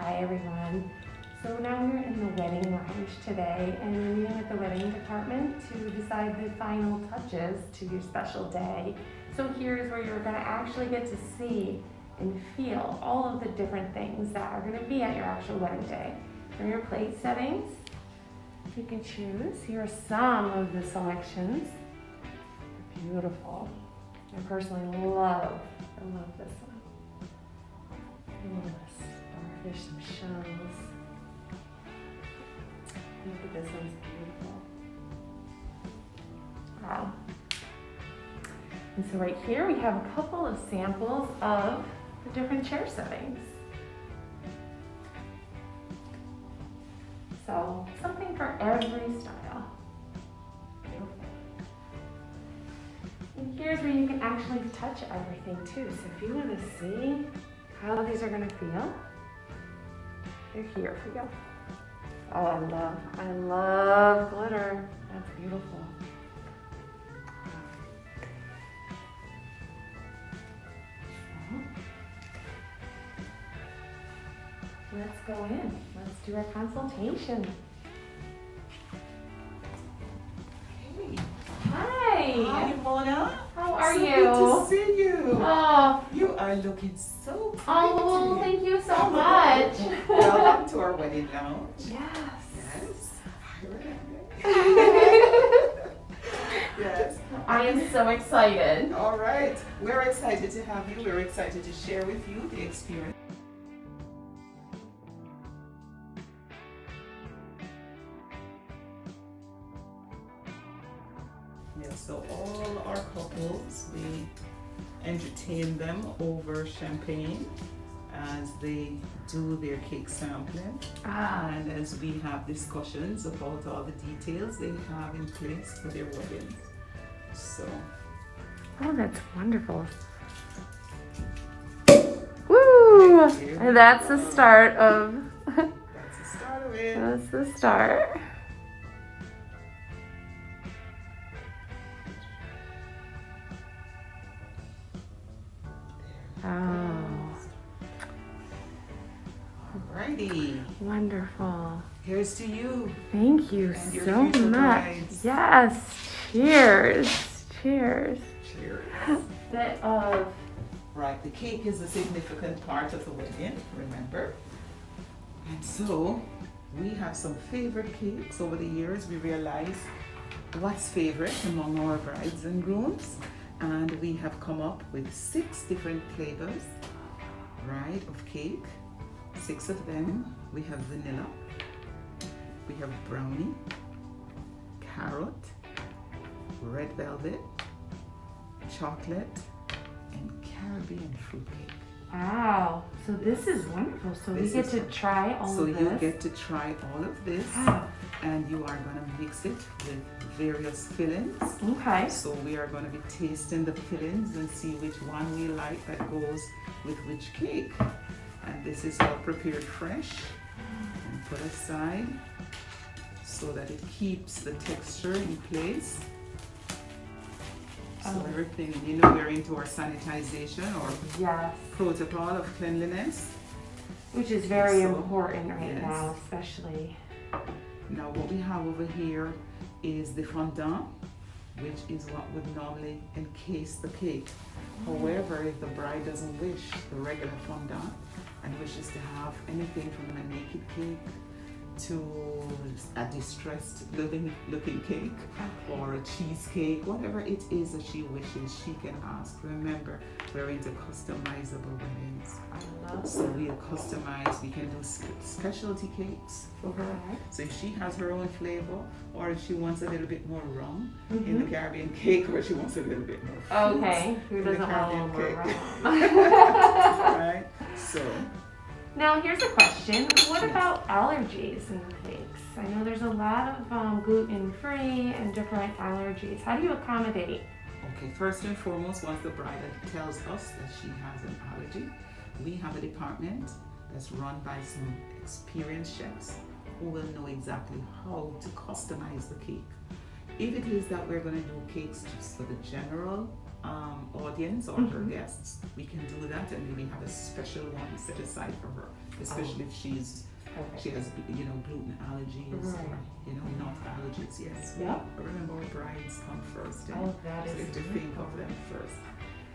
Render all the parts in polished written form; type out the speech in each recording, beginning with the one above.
Hi everyone. So now we're in the wedding lounge today and we're meeting with the wedding department to decide the final touches to your special day. So here's where you're going to actually get to see and feel all of the different things that are going to be at your actual wedding day. From your plate settings, you can choose. Here are some of the selections. They're beautiful. I personally love this one. Look at this starfish, some shells. Look at this one's beautiful. Wow. And so right here we have a couple of samples of the different chair settings. So something for every style. Beautiful. And here's where you can actually touch everything too. So if you want to see how these are going to feel, they're here for you. Oh, I love glitter. That's beautiful. So, let's go in. Let's do our consultation. Hey. Hi. Hi, Mona. How are so you? Good to see you. Oh. You are looking so pretty. Oh, thank you so much. Welcome to our wedding lounge. Yes. Yes. Hi, yes. I am so excited. All right. We're excited to have you. We're excited to share with you the experience. Yeah, so all our couples, we entertain them over champagne as they do their cake sampling, and as we have discussions about all the details they have in place for their weddings. So, Oh, that's wonderful. Woo! And that's the start of. that's the start of it. That's the start. Oh, Alrighty, wonderful. here's to you. Thank you And your so future much. brides. Yes. Cheers. Cheers. Cheers. Bit of. Right, the cake is a significant part of the wedding, remember? And so, we have some favorite cakes. Over the years, we realized what's favorite among our brides and grooms. And we have come up with 6 different flavors, right, of cake. 6 of them. We have vanilla, we have brownie, carrot, red velvet, chocolate, and Caribbean fruitcake. Wow. So this is wonderful. So This we get is to fun. try all So of this. you get to try all of this, Wow. and you are going to mix it with various fillings. Okay. So we are going to be tasting the fillings and see which one we like that goes with which cake. And this is all prepared fresh and put aside so that it keeps the texture in place. So Oh. everything, you know, we're into our sanitization or Yes. protocol of cleanliness. Which is very So, important right yes. now, especially. Now what we have over here is the fondant, which is what would normally encase the cake. However, if the bride doesn't wish the regular fondant and wishes to have anything from a naked cake to a distressed looking cake or a cheesecake, whatever it is that she wishes, she can ask. Remember, we're into customizable weddings. I love So we customize, we can do specialty cakes for her. Okay. So if she has her own flavor, or if she wants a little bit more rum in Mhm. the Caribbean cake, or she wants a little bit more fruit Okay. Who in the doesn't want a little Caribbean more cake. rum? Right? So, Now here's a question. What about allergies in cakes? I know there's a lot of gluten-free and different allergies. How do you accommodate? okay, first and foremost, once the bride tells us that she has an allergy, we have a department that's run by some experienced chefs who will know exactly how to customize the cake. If it is that we're going to do cakes just for the general audience or her guests, we can do that, and we have a special one set aside for her. especially if she has gluten allergies or nut allergies. Yes. Yep. Remember, our brides come first. Oh, that so is we have to think of them first.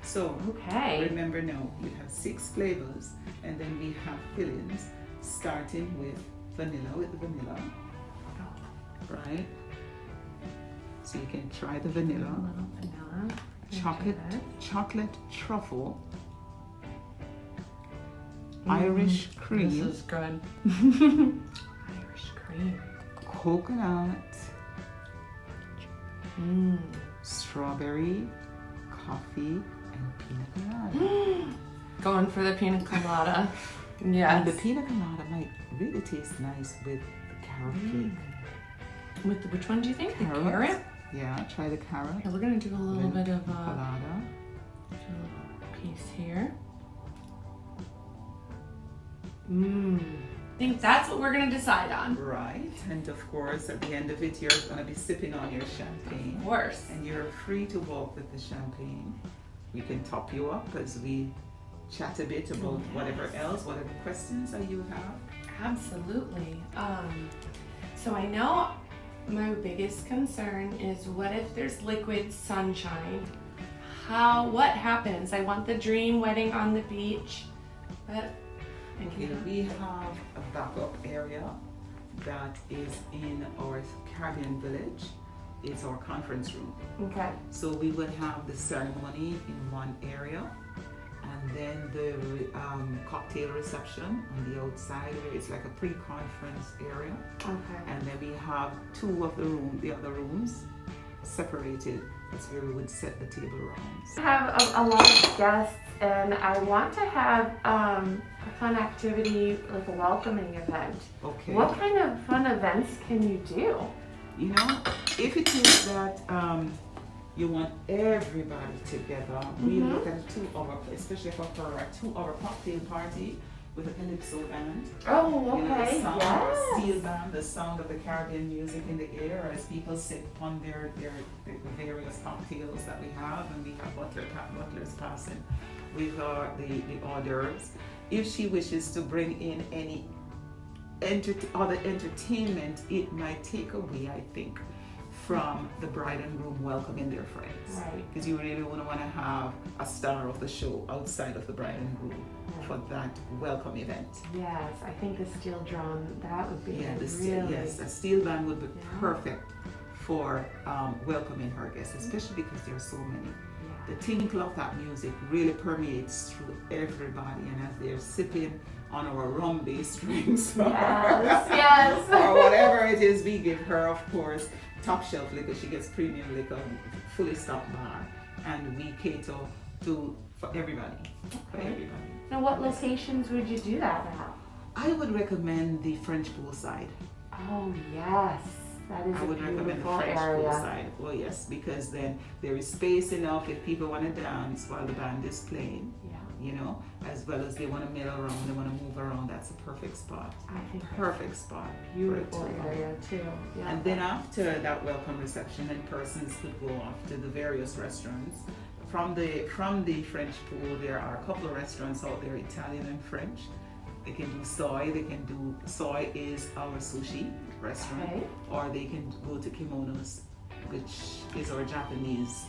So okay. remember now, you have 6 flavors, and then we have fillings, starting with vanilla, right? So you can try the vanilla, chocolate truffle, Irish cream. This is good. Irish cream. Coconut, strawberry, coffee, and pina colada. Going for the pina colada. Yes. And the pina colada might really taste nice with the carrot cake. With which one do you think? Carrot. The carrot? Yeah, try the carrot. Okay, we're gonna do a little bit of colada. a piece here. I think that's what we're gonna decide on. Right, and of course, at the end of it, you're gonna be sipping on your champagne. Of course. And you're free to walk with the champagne. We can top you up as we chat a bit about whatever questions that you have. Absolutely. So I know my biggest concern is what if there's liquid sunshine? What happens? I want the dream wedding on the beach, but We have a backup area that is in our Caribbean village. It's our conference room. Okay. So we would have the ceremony in one area, and then the cocktail reception on the outside, where it's like a pre-conference area. Okay. And then we have 2 of the other rooms separated. That's where we would set the table rounds. I have a lot of guests, and I want to have a fun activity, like a welcoming event. Okay. What kind of fun events can you do? If it is that you want everybody together, we look at a 2-hour, especially for a 2-hour cocktail party with a calypso band. Oh, okay. The sound Yes. of a steel band, the sound of the Caribbean music in the air as people sip on their various cocktails that we have, and we have butlers passing with the hors d'oeuvres. If she wishes to bring in any other entertainment, it might take away, I think, from the bride and groom welcoming their friends. Right. Because you really wouldn't want to have a star of the show outside of the bride and groom for that welcome event. Yes, I think the steel drum, that would be Yeah, really... yes, a steel band would be perfect for welcoming her guests, especially because there are so many. The tinkle of that music really permeates through everybody, and as they're sipping on our rum-based drinks, yes. or whatever it is we give her, of course, top shelf liquor. She gets premium liquor, fully stocked bar, and we cater for everybody. Now, what locations would you do that at? I would recommend the French poolside. Oh yes, that is I would recommend the French poolside. Well, yes, because then there is space enough if people want to dance while the band is playing. As well as they want to mill around, they want to move around. That's a perfect spot. I think perfect spot. Beautiful area too. Yeah. And then after that welcome reception, then persons could go off to the various restaurants. From the French pool, there are a couple of restaurants out there, Italian and French. They can do soy. Soy is our sushi restaurant, or they can go to Kimonos, which is our Japanese.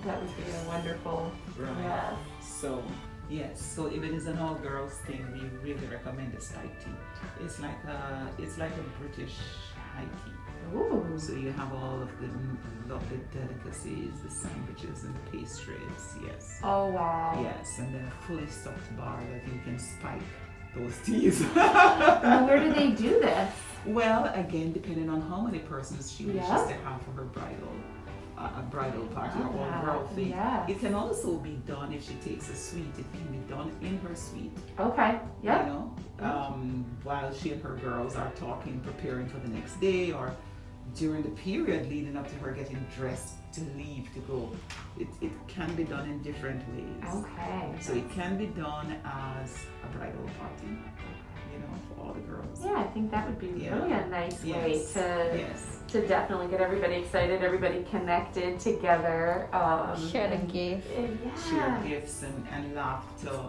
That would be a wonderful. Right. Yeah. So yes. So if it is an all-girls thing, we really recommend this high tea. It's like a British high tea. Ooh. So you have all of the lovely delicacies, the sandwiches and the pastries. Yes. Oh wow. Yes, and then a fully stocked bar that you can spike those teas. Now, where do they do this? Well, again, depending on how many persons she wishes to have for her bridal party or all-girl thing. Yes. It can also be done if she takes a suite. It can be done in her suite. Okay. Yeah. While she and her girls are talking, preparing for the next day, or during the period leading up to her getting dressed to leave to go. It can be done in different ways. Okay. So it can be done as a bridal party, for all the girls. Yeah, I think that would be really a nice way to Yes. to definitely get everybody excited, everybody connected together. Share the gift. Share gifts and laughter.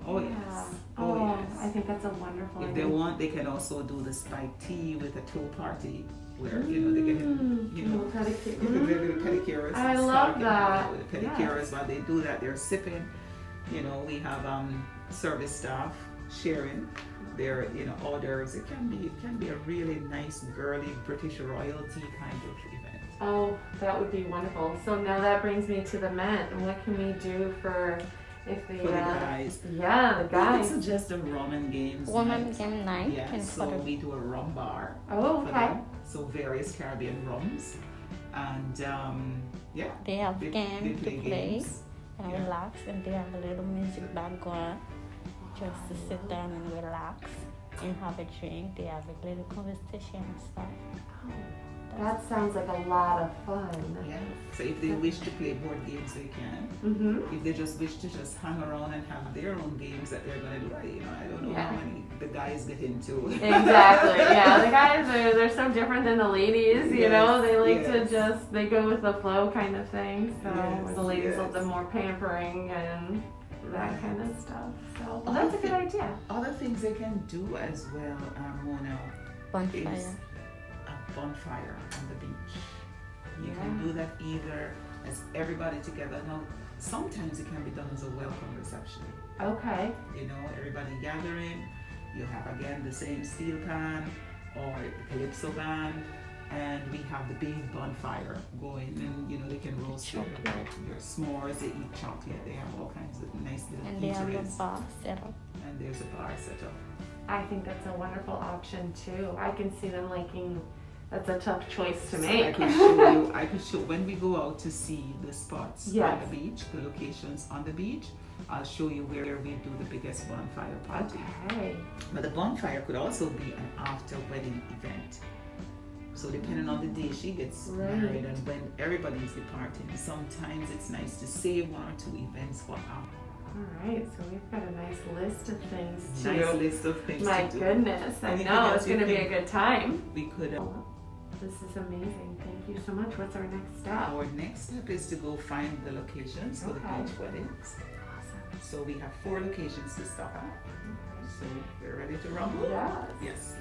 Oh yes. Oh, yes. I think that's a wonderful If they idea. want, they can also do the spiked tea with a toe party where, you know, they get, you know, Little pedicure. the pedicures. I and love start, that. you know, the pedicures, while they do that, they're sipping. You know, we have service staff sharing their, you know, orders. It can be a really nice, girly British royalty kind of event. Oh, that would be wonderful. So now that brings me to the men. What can we do for if the For the guys. Yeah, the We could guys. suggest a rum and games Woman night. game night Yeah, in so Puerto we do a rum bar. Oh, for okay. them. So various Caribbean rums, and yeah, They have they game to play play games. and Yeah. relax, and they have a little music band going just to sit down and relax and have a drink. They have a little conversation and stuff. That sounds like a lot of fun. Yeah. So if they wish to play board games, they can. Mm-hmm. If they just wish to just hang around and have their own games that they're gonna do, I don't know Yeah. how many the guys get into. Exactly. Yeah, the guys they're so different than the ladies. You know, they like Yes. to they go with the flow kind of thing. So Yes, the ladies will yes. do more pampering and that Right. kind of stuff. So well, that's a good idea. Other things they can do as well, Mona, Bonfire. is a bonfire on the beach. You can do that either as everybody together. Now, sometimes it can be done as a welcome reception. Okay. You know, everybody gathering. You have again the same steel pan or the calypso band, and we have the big bonfire going, and you know they can roast your s'mores. They eat chocolate. They have all kinds of nice little And they have a eateries, bar set up. and there's a bar set up. I think that's a wonderful option too. I can see them liking. That's a tough choice to So make. I could show when we go out to see the spots on Yes. the beach, the locations on the beach. I'll show you where we do the biggest bonfire party. Okay. But the bonfire could also be an after wedding event. So depending on the day she gets married and when everybody's departing, sometimes it's nice to save one or two events for after. All right. So we've got a nice list of things to. Nice list of things My to do. goodness, I Anything know else it's you going to be a think? good time. We could. This is amazing. Thank you so much. What's our next step? Our next step is to go find the locations for the Okay. beach weddings. Awesome. So we have 4 locations to stop at. So we're ready to rumble? Yes. Yes,